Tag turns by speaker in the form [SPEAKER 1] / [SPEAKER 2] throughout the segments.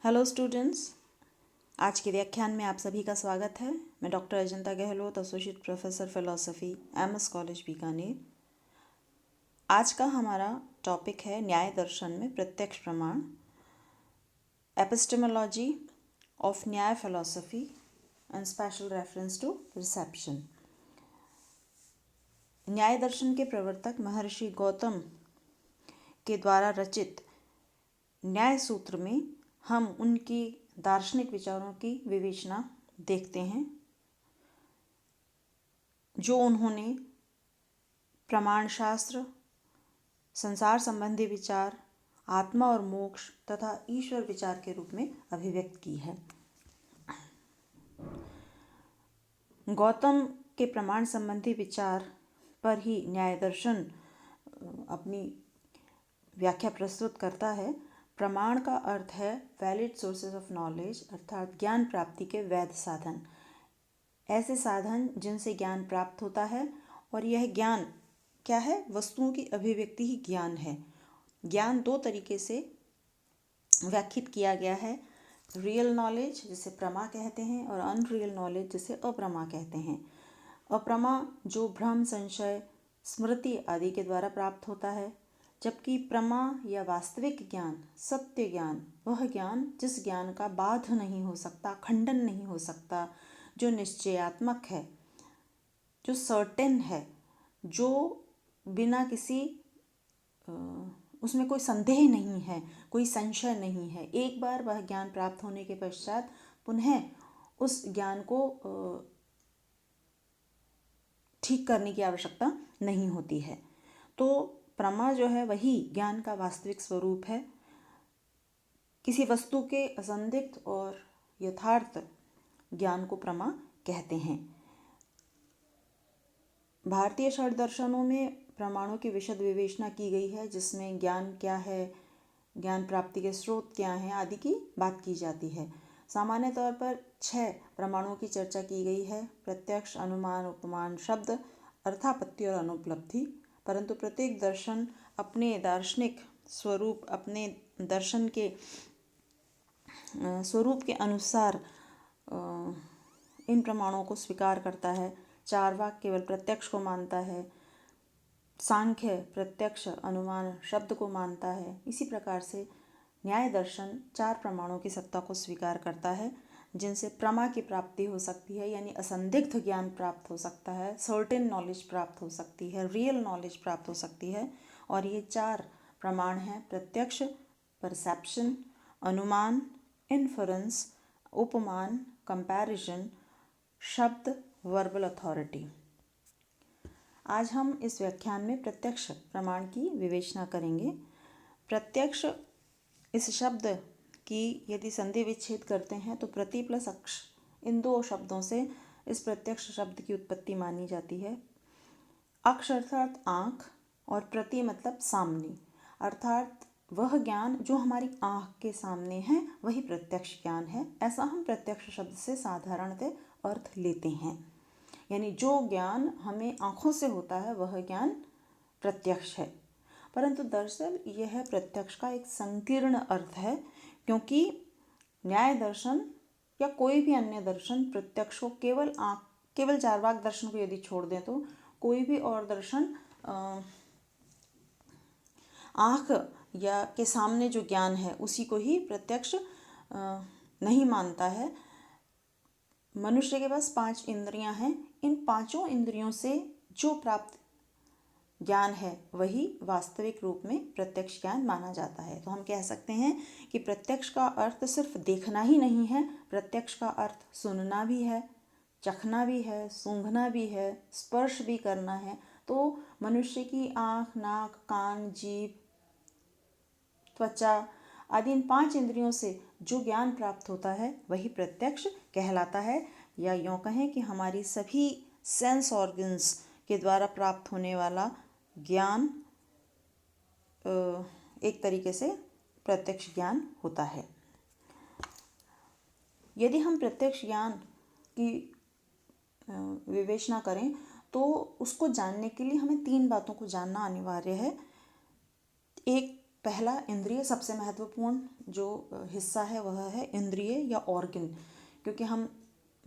[SPEAKER 1] Hello students, आज के व्याख्यान में आप सभी का स्वागत है। मैं doctor Ajanta Gehlot, associate professor philosophy, MS college Bikaner. आज का हमारा टॉपिक है न्याय दर्शन में प्रत्यक्ष प्रमाण, epistemology of Nyaya philosophy and special reference to reception. Nyaya दर्शन के प्रवर्तक महर्षि गौतम के द्वारा रचित न्याय सूत्र में हम उनकी दार्शनिक विचारों की विवेचना देखते हैं, जो उन्होंने प्रमाण शास्त्र, संसार संबंधी विचार, आत्मा और मोक्ष तथा ईश्वर विचार के रूप में अभिव्यक्त की है। गौतम के प्रमाण संबंधी विचार पर ही न्याय दर्शन अपनी व्याख्या प्रस्तुत करता है। प्रमाण का अर्थ है वैलिड सोर्सेज ऑफ नॉलेज, अर्थात ज्ञान प्राप्ति के वैध साधन, ऐसे साधन जिनसे ज्ञान प्राप्त होता है। और यह ज्ञान क्या है? वस्तुओं की अभिव्यक्ति ही ज्ञान है। ज्ञान दो तरीके से व्याख्यात किया गया है, रियल नॉलेज जिसे प्रमा कहते हैं और अनरियल नॉलेज जिसे अप्रमा कहते हैं। अप्रमा जो भ्रम, संशय, स्मृति आदि के द्वारा प्राप्त होता है, जबकि प्रमा या वास्तविक ज्ञान, सत्य ज्ञान, वह ज्ञान जिस ज्ञान का बाध नहीं हो सकता, खंडन नहीं हो सकता, जो निश्चयात्मक है, जो सर्टेन है, जो बिना किसी उसमें कोई संदेह नहीं है, कोई संशय नहीं है। एक बार वह ज्ञान प्राप्त होने के पश्चात पुनः उस ज्ञान को ठीक करने की आवश्यकता नहीं होती है। तो प्रमा जो है वही ज्ञान का वास्तविक स्वरूप है। किसी वस्तु के असंदिग्ध और यथार्थ ज्ञान को प्रमा कहते हैं। भारतीय षड दर्शनों में प्रमाणों की विशद विवेचना की गई है, जिसमें ज्ञान क्या है, ज्ञान प्राप्ति के स्रोत क्या हैं आदि की बात की जाती है। सामान्य तौर पर 6 प्रमाणों की चर्चा की गई है: प्रत्यक्ष, अनुमान, उपमान, शब्द, अर्थापत्ति और अनुपलब्धि। परंतु प्रत्येक दर्शन अपने दार्शनिक स्वरूप, अपने दर्शन के स्वरूप के अनुसार इन प्रमाणों को स्वीकार करता है। चार्वाक केवल प्रत्यक्ष को मानता है, सांख्य प्रत्यक्ष, अनुमान, शब्द को मानता है। इसी प्रकार से न्याय दर्शन 4 प्रमाणों की सत्ता को स्वीकार करता है, जिनसे प्रमा की प्राप्ति हो सकती है, यानी असंदिग्ध ज्ञान प्राप्त हो सकता है, सर्टेन नॉलेज प्राप्त हो सकती है, रियल नॉलेज प्राप्त हो सकती है। और ये 4 प्रमाण हैं: प्रत्यक्ष, परसेप्शन, अनुमान, इन्फरेंस, उपमान, कंपैरिजन, शब्द, वर्बल अथॉरिटी। आज हम इस व्याख्यान में प्रत्यक्ष प्रमाण की विवेचना करेंगे। प्रत्यक्ष इस शब्द की यदि संधि विच्छेद करते हैं तो प्रति प्लस अक्ष, इन 2 शब्दों से इस प्रत्यक्ष शब्द की उत्पत्ति मानी जाती है। अक्ष अर्थात आँख और प्रति मतलब सामने, अर्थात वह ज्ञान जो हमारी आँख के सामने है वही प्रत्यक्ष ज्ञान है। ऐसा हम प्रत्यक्ष शब्द से साधारणतः अर्थ लेते हैं, यानी जो ज्ञान हमें आँखों से होता है वह ज्ञान प्रत्यक्ष है। परंतु दरअसल यह प्रत्यक्ष का एक संकीर्ण अर्थ है, क्योंकि न्याय दर्शन या कोई भी अन्य दर्शन प्रत्यक्ष को केवल चार्वाक दर्शन को यदि छोड़ दें तो कोई भी और दर्शन आँख या के सामने जो ज्ञान है उसी को ही प्रत्यक्ष नहीं मानता है। मनुष्य के पास 5 इंद्रियां हैं। इन 5 इंद्रियों से जो प्राप्त ज्ञान है वही वास्तविक रूप में प्रत्यक्ष ज्ञान माना जाता है। तो हम कह सकते हैं कि प्रत्यक्ष का अर्थ सिर्फ देखना ही नहीं है, प्रत्यक्ष का अर्थ सुनना भी है, चखना भी है, सूंघना भी है, स्पर्श भी करना है। तो मनुष्य की आँख, नाक, कान, जीभ, त्वचा आदि इन 5 इंद्रियों से जो ज्ञान प्राप्त होता है वही प्रत्यक्ष कहलाता है। या यूँ कहें कि हमारी सभी सेंस ऑर्गन्स के द्वारा प्राप्त होने वाला ज्ञान एक तरीके से प्रत्यक्ष ज्ञान होता है। यदि हम प्रत्यक्ष ज्ञान की विवेचना करें तो उसको जानने के लिए हमें 3 बातों को जानना अनिवार्य है। एक पहला इंद्रिय, सबसे महत्वपूर्ण जो हिस्सा है वह है इंद्रिय या ऑर्गन, क्योंकि हम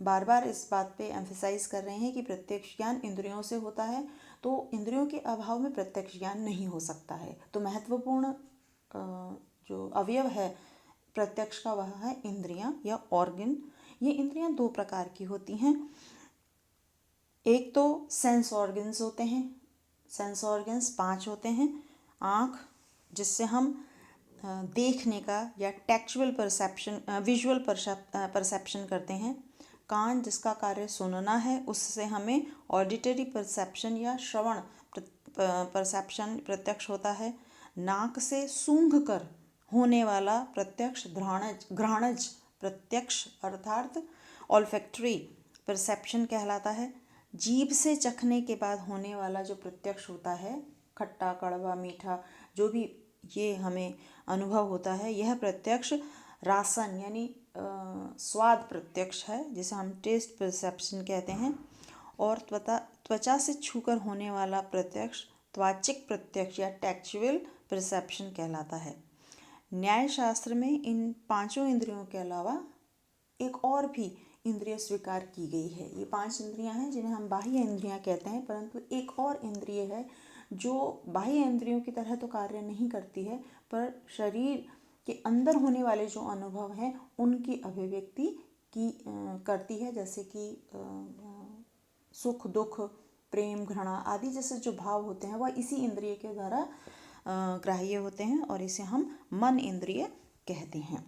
[SPEAKER 1] बार बार इस बात पे एम्फेसाइज कर रहे हैं कि प्रत्यक्ष ज्ञान इंद्रियों से होता है, तो इंद्रियों के अभाव में प्रत्यक्ष ज्ञान नहीं हो सकता है। तो महत्वपूर्ण जो अवयव है प्रत्यक्ष का वह है इंद्रियां या ऑर्गन। ये इंद्रियां दो प्रकार की होती हैं। एक तो सेंस ऑर्गन्स होते हैं, सेंस ऑर्गन्स 5 होते हैं। आँख, जिससे हम देखने का या टेक्चुअल परसेप्शन, विजुअल परसेप्शन करते हैं। कान, जिसका कार्य सुनना है, उससे हमें ऑडिटरी परसेप्शन या श्रवण परसेप्शन प्रत्यक्ष होता है। नाक से सूंघ कर होने वाला प्रत्यक्ष घ्राणज प्रत्यक्ष अर्थात ऑल्फैक्टरी परसेप्शन कहलाता है। जीभ से चखने के बाद होने वाला जो प्रत्यक्ष होता है, खट्टा, कड़वा, मीठा, जो भी ये हमें अनुभव होता है, यह प्रत्यक्ष रासन यानी स्वाद प्रत्यक्ष है, जिसे हम टेस्ट परसेप्शन कहते हैं। और त्वचा से छूकर होने वाला प्रत्यक्ष त्वाचिक प्रत्यक्ष या टेक्चुअल परसेप्शन कहलाता है। न्याय शास्त्र में इन 5 इंद्रियों के अलावा एक और भी इंद्रिय स्वीकार की गई है। ये 5 इंद्रियां हैं जिन्हें हम बाह्य इंद्रियां कहते हैं, परंतु एक और इंद्रिय है जो बाह्य इंद्रियों की तरह तो कार्य नहीं करती है, पर शरीर के अंदर होने वाले जो अनुभव हैं उनकी अभिव्यक्ति की करती है, जैसे कि सुख, दुख, प्रेम, घृणा आदि जैसे जो भाव होते हैं वह इसी इंद्रिय के द्वारा ग्राह्य होते हैं और इसे हम मन इंद्रिय कहते हैं।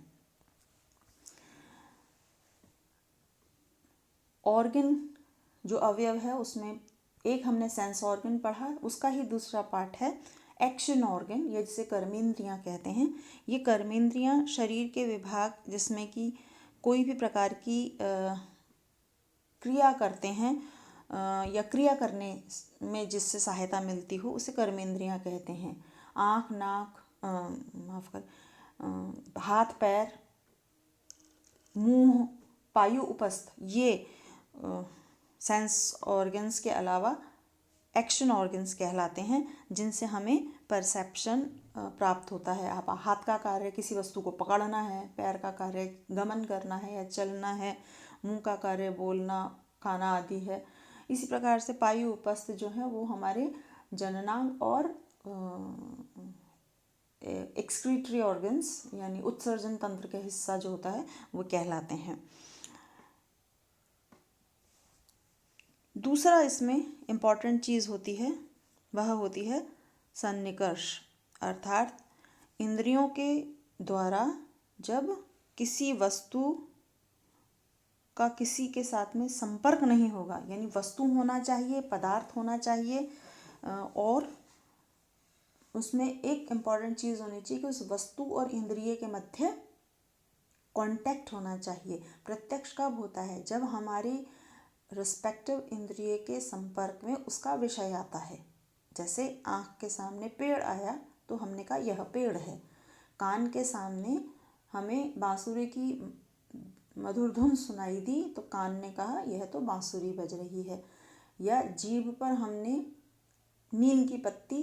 [SPEAKER 1] ऑर्गन जो अवयव है उसमें एक हमने सेंस ऑर्गन पढ़ा, उसका ही दूसरा पार्ट है एक्शन ऑर्गन, या जिसे कर्मेंद्रियां कहते हैं। ये कर्मेंद्रियां शरीर के विभाग जिसमें कि कोई भी प्रकार की क्रिया करते हैं या क्रिया करने में जिससे सहायता मिलती हो, उसे कर्मेंद्रियां कहते हैं। आँख, नाक, हाथ, पैर, मुंह, पायु उपस्थ, ये सेंस ऑर्गन्स के अलावा एक्शन ऑर्गन्स कहलाते हैं, जिनसे हमें परसेप्शन प्राप्त होता है। आप हाथ का कार्य किसी वस्तु को पकड़ना है, पैर का कार्य गमन करना है या चलना है, मुंह का कार्य बोलना, खाना आदि है। इसी प्रकार से पायु उपस्थ जो है वो हमारे जननांग और एक्सक्रीटरी ऑर्गन्स यानी उत्सर्जन तंत्र का हिस्सा जो होता है वो कहलाते हैं। दूसरा इसमें इम्पॉर्टेंट चीज़ होती है वह होती है सन्निकर्ष, अर्थात इंद्रियों के द्वारा जब किसी वस्तु का किसी के साथ में संपर्क नहीं होगा, यानी वस्तु होना चाहिए, पदार्थ होना चाहिए, और उसमें एक इम्पॉर्टेंट चीज़ होनी चाहिए कि उस वस्तु और इंद्रिय के मध्य कांटेक्ट होना चाहिए। प्रत्यक्ष कब होता है? जब हमारी रिस्पेक्टिव इंद्रिय के संपर्क में उसका विषय आता है। जैसे आँख के सामने पेड़ आया तो हमने कहा यह पेड़ है। कान के सामने हमें बांसुरी की मधुर धुन सुनाई दी तो कान ने कहा यह तो बांसुरी बज रही है। या जीभ पर हमने नीम की पत्ती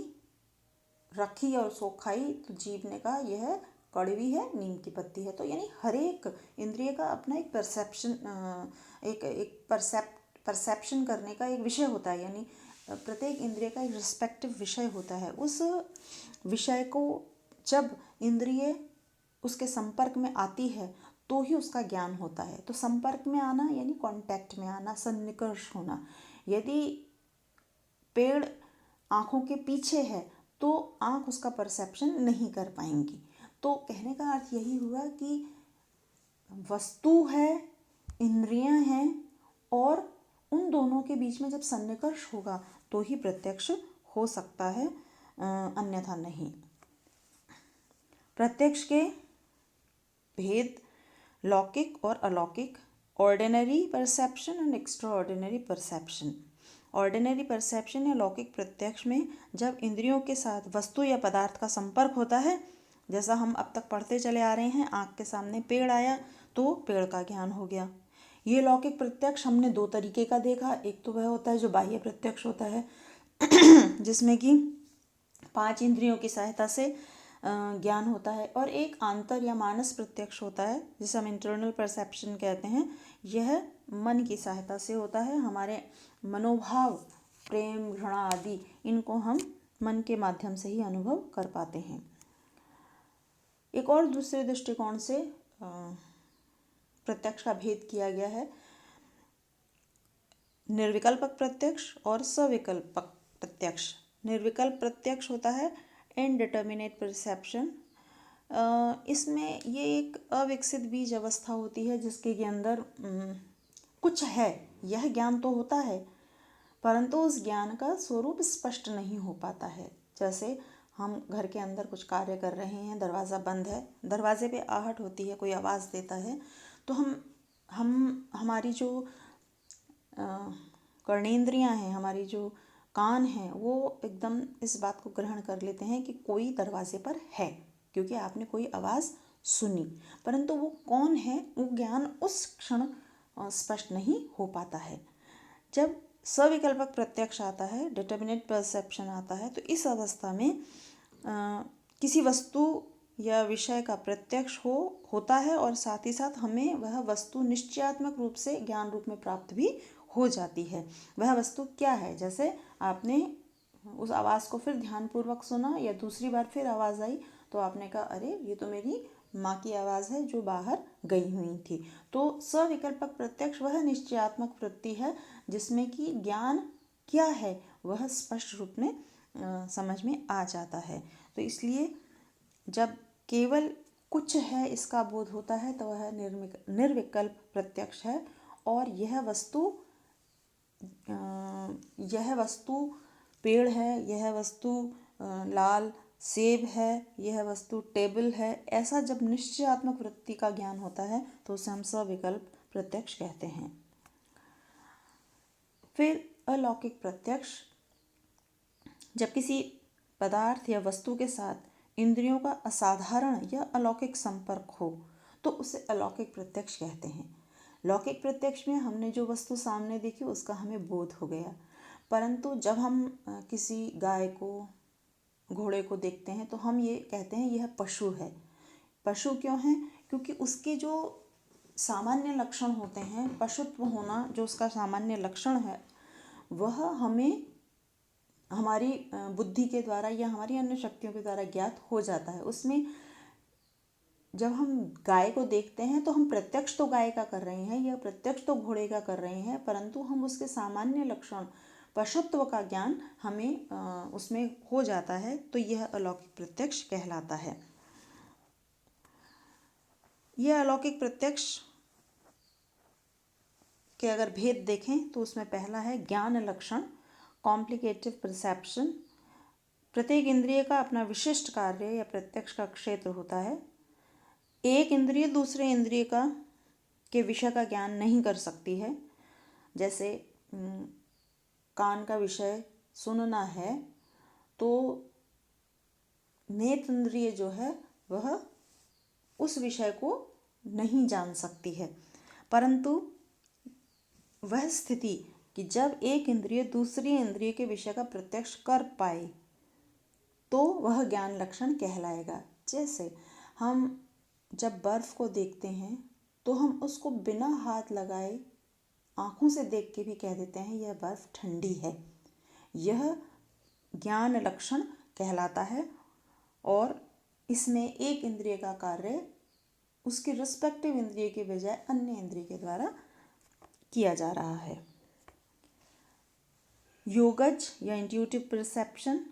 [SPEAKER 1] रखी और सो खाई तो जीभ ने कहा यह कड़वी है, नीम की पत्ती है। तो यानी हर एक इंद्रिय का अपना एक परसेप्शन करने का एक विषय होता है, यानी प्रत्येक इंद्रिय का एक रिस्पेक्टिव विषय होता है। उस विषय को जब इंद्रिय उसके संपर्क में आती है तो ही उसका ज्ञान होता है। तो संपर्क में आना यानी कांटेक्ट में आना, सन्निकर्ष होना। यदि पेड़ आँखों के पीछे है तो आँख उसका परसेप्शन नहीं कर पाएंगी। तो कहने का अर्थ यही हुआ कि वस्तु है, इंद्रियां हैं, और उन दोनों के बीच में जब सन्निकर्ष होगा तो ही प्रत्यक्ष हो सकता है, अन्यथा नहीं। प्रत्यक्ष के भेद लौकिक और अलौकिक, ordinary perception and extra ordinary perception. Ordinary perception या लौकिक प्रत्यक्ष में जब इंद्रियों के साथ वस्तु या पदार्थ का संपर्क होता है, जैसा हम अब तक पढ़ते चले आ रहे हैं, आँख के सामने पेड़ आया तो पेड़ का ज्ञान हो गया। ये लौकिक प्रत्यक्ष हमने 2 तरीके का देखा। एक तो वह होता है जो बाह्य प्रत्यक्ष होता है जिसमें कि 5 इंद्रियों की सहायता से ज्ञान होता है, और एक आंतर या मानस प्रत्यक्ष होता है जिसे हम इंटरनल परसेप्शन कहते हैं। यह मन की सहायता से होता है। हमारे मनोभाव, प्रेम, घृणा आदि, इनको हम मन के माध्यम से ही अनुभव कर पाते हैं। एक और दूसरे दृष्टिकोण से प्रत्यक्ष का भेद किया गया है, निर्विकल्पक प्रत्यक्ष और सविकल्पक प्रत्यक्ष। निर्विकल्प प्रत्यक्ष होता है इनडिटर्मिनेट परसेप्शन। इसमें ये एक अविकसित बीज अवस्था होती है जिसके के अंदर कुछ है, यह ज्ञान तो होता है परंतु उस ज्ञान का स्वरूप स्पष्ट नहीं हो पाता है। जैसे हम घर के अंदर कुछ कार्य कर रहे हैं, दरवाज़ा बंद है, दरवाजे पे आहट होती है, कोई आवाज़ देता है, तो हम हमारी जो कर्णेंद्रियां हैं, हमारी जो कान हैं, वो एकदम इस बात को ग्रहण कर लेते हैं कि कोई दरवाजे पर है, क्योंकि आपने कोई आवाज़ सुनी। परंतु वो कौन है, वो ज्ञान उस क्षण स्पष्ट नहीं हो पाता है। जब सविकल्पक प्रत्यक्ष आता है, डिटर्मिनेट परसेप्शन आता है, तो इस अवस्था में किसी वस्तु या विषय का प्रत्यक्ष होता है और साथ ही साथ हमें वह वस्तु निश्चयात्मक रूप से ज्ञान रूप में प्राप्त भी हो जाती है। वह वस्तु क्या है, जैसे आपने उस आवाज़ को फिर ध्यानपूर्वक सुना या दूसरी बार फिर आवाज़ आई तो आपने कहा, अरे ये तो मेरी माँ की आवाज़ है जो बाहर गई हुई थी। तो सविकल्पक प्रत्यक्ष वह निश्चयात्मक वृत्ति है जिसमें कि ज्ञान क्या है वह स्पष्ट रूप में समझ में आ जाता है। तो इसलिए जब केवल कुछ है इसका बोध होता है तो वह निर्विकल्प प्रत्यक्ष है। और यह वस्तु पेड़ है, यह वस्तु लाल सेब है, यह वस्तु टेबल है, ऐसा जब निश्चयात्मक वृत्ति का ज्ञान होता है तो उसे हम सविकल्प प्रत्यक्ष कहते हैं। फिर अलौकिक प्रत्यक्ष, जब किसी पदार्थ या वस्तु के साथ इंद्रियों का असाधारण या अलौकिक संपर्क हो तो उसे अलौकिक प्रत्यक्ष कहते हैं। लौकिक प्रत्यक्ष में हमने जो वस्तु सामने देखी उसका हमें बोध हो गया, परंतु जब हम किसी गाय को, घोड़े को देखते हैं तो हम ये कहते हैं यह पशु है। पशु क्यों है? क्योंकि उसके जो सामान्य लक्षण होते हैं, पशुत्व होना जो उसका सामान्य लक्षण है, वह हमें हमारी बुद्धि के द्वारा या हमारी अन्य शक्तियों के द्वारा ज्ञात हो जाता है। उसमें जब हम गाय को देखते हैं तो हम प्रत्यक्ष तो गाय का कर रहे हैं या प्रत्यक्ष तो घोड़े का कर रहे हैं, परंतु हम उसके सामान्य लक्षण पशुत्व का ज्ञान हमें उसमें हो जाता है, तो यह अलौकिक प्रत्यक्ष कहलाता है। यह अलौकिक प्रत्यक्ष के अगर भेद देखें तो उसमें पहला है ज्ञान लक्षण, कॉम्प्लिकेटिव परसेप्शन। प्रत्येक इंद्रिय का अपना विशिष्ट कार्य या प्रत्यक्ष का क्षेत्र होता है। एक इंद्रिय दूसरे इंद्रिय के विषय का ज्ञान नहीं कर सकती है। जैसे कान का विषय सुनना है तो नेत्र इंद्रिय जो है वह उस विषय को नहीं जान सकती है, परंतु वह स्थिति कि जब एक इंद्रिय दूसरी इंद्रिय के विषय का प्रत्यक्ष कर पाए तो वह ज्ञान लक्षण कहलाएगा। जैसे हम जब बर्फ़ को देखते हैं तो हम उसको बिना हाथ लगाए आँखों से देख के भी कह देते हैं यह बर्फ़ ठंडी है। यह ज्ञान लक्षण कहलाता है और इसमें एक इंद्रिय का कार्य उसके रिस्पेक्टिव इंद्रिय के बजाय अन्य इंद्रिय के द्वारा किया जा रहा है। योगज या इंट्यूटिव परसेप्शन,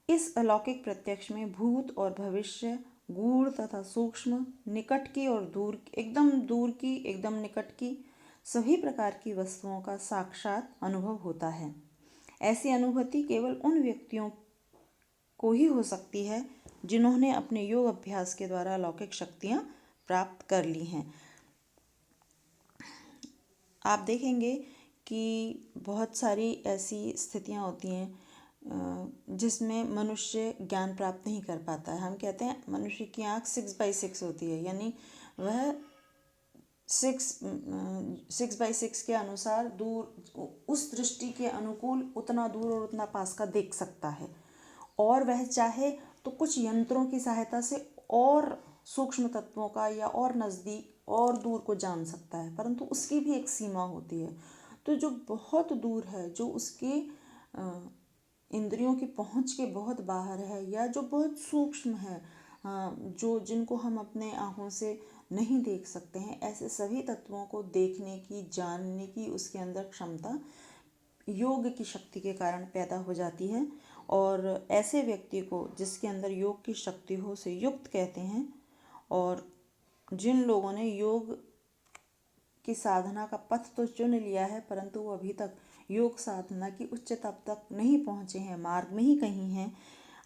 [SPEAKER 1] इस अलौकिक प्रत्यक्ष में भूत और भविष्य, गूढ़ तथा सूक्ष्म, निकट की और दूर की, एकदम निकट की सभी प्रकार की वस्तुओं का साक्षात अनुभव होता है। ऐसी अनुभूति केवल उन व्यक्तियों को ही हो सकती है जिन्होंने अपने योग अभ्यास के द्वारा अलौकिक शक्तियाँ प्राप्त कर ली हैं। आप देखेंगे कि बहुत सारी ऐसी स्थितियाँ होती हैं जिसमें मनुष्य ज्ञान प्राप्त नहीं कर पाता है। हम कहते हैं मनुष्य की आँख 6/6 होती है, यानी वह 6/6 के अनुसार दूर, उस दृष्टि के अनुकूल उतना दूर और उतना पास का देख सकता है। और वह चाहे तो कुछ यंत्रों की सहायता से और सूक्ष्म तत्वों का या और नज़दीक और दूर को जान सकता है, परंतु उसकी भी एक सीमा होती है। तो जो बहुत दूर है, जो उसके इंद्रियों की पहुंच के बहुत बाहर है, या जो बहुत सूक्ष्म है, जो जिनको हम अपने आँखों से नहीं देख सकते हैं, ऐसे सभी तत्वों को देखने की, जानने की उसके अंदर क्षमता योग की शक्ति के कारण पैदा हो जाती है। और ऐसे व्यक्ति को जिसके अंदर योग की शक्ति हो उसे युक्त कहते हैं। और जिन लोगों ने योग की साधना का पथ तो चुन लिया है, परंतु वो अभी तक योग साधना की उच्च तप तक नहीं पहुँचे हैं, मार्ग में ही कहीं हैं,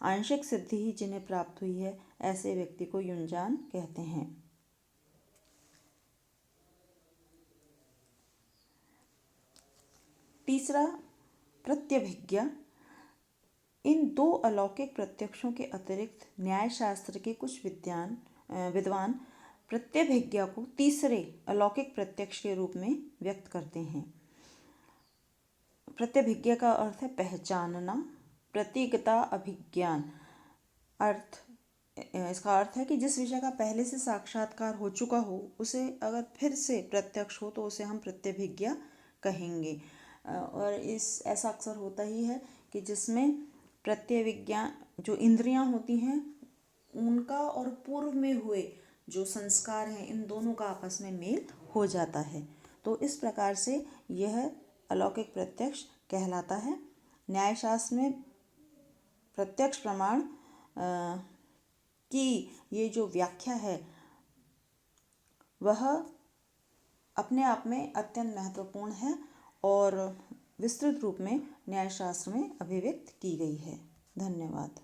[SPEAKER 1] आंशिक सिद्धि ही जिन्हें प्राप्त हुई है, ऐसे व्यक्ति को युंजान कहते हैं। तीसरा, प्रत्यभिज्ञा। इन दो अलौकिक प्रत्यक्षों के अतिरिक्त न्यायशास्त्र के कुछ विद्वान प्रत्यभिज्ञा को तीसरे अलौकिक प्रत्यक्ष के रूप में व्यक्त करते हैं। प्रत्यभिज्ञा का अर्थ है पहचानना, प्रतीकता, अभिज्ञान। इसका अर्थ है कि जिस विषय का पहले से साक्षात्कार हो चुका हो, उसे अगर फिर से प्रत्यक्ष हो तो उसे हम प्रत्यभिज्ञा कहेंगे। और ऐसा अक्सर होता ही है कि जिसमें प्रत्यभिज्ञा, जो इंद्रियां होती हैं उनका और पूर्व में हुए जो संस्कार हैं, इन दोनों का आपस में मेल हो जाता है। तो इस प्रकार से यह अलौकिक प्रत्यक्ष कहलाता है। न्यायशास्त्र में प्रत्यक्ष प्रमाण की ये जो व्याख्या है वह अपने आप में अत्यंत महत्वपूर्ण है और विस्तृत रूप में न्यायशास्त्र में अभिव्यक्त की गई है। धन्यवाद।